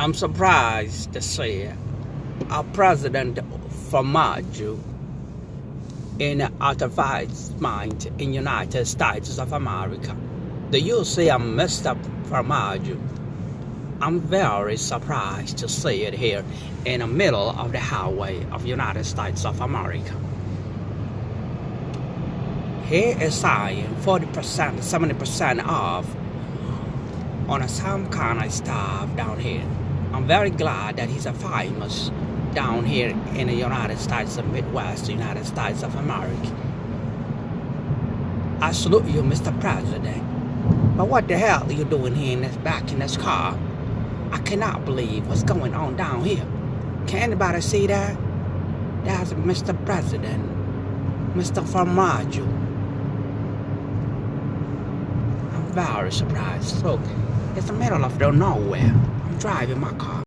I'm surprised to see our President Farmajo in advertisement in United States of America. Do you see Mr. Farmajo? I'm very surprised to see it here in the middle of the highway of United States of America. He is saying 40%, 70% off on some kind of stuff down here. I'm very glad that he's a famous down here in the United States of Midwest, United States of America. I salute you, Mr. President. But what the hell are you doing here back in this car? I cannot believe what's going on down here. Can anybody see that? That's Mr. President, Mr. Farmajo. I'm very surprised. Look, it's the middle of nowhere. I'm driving my car.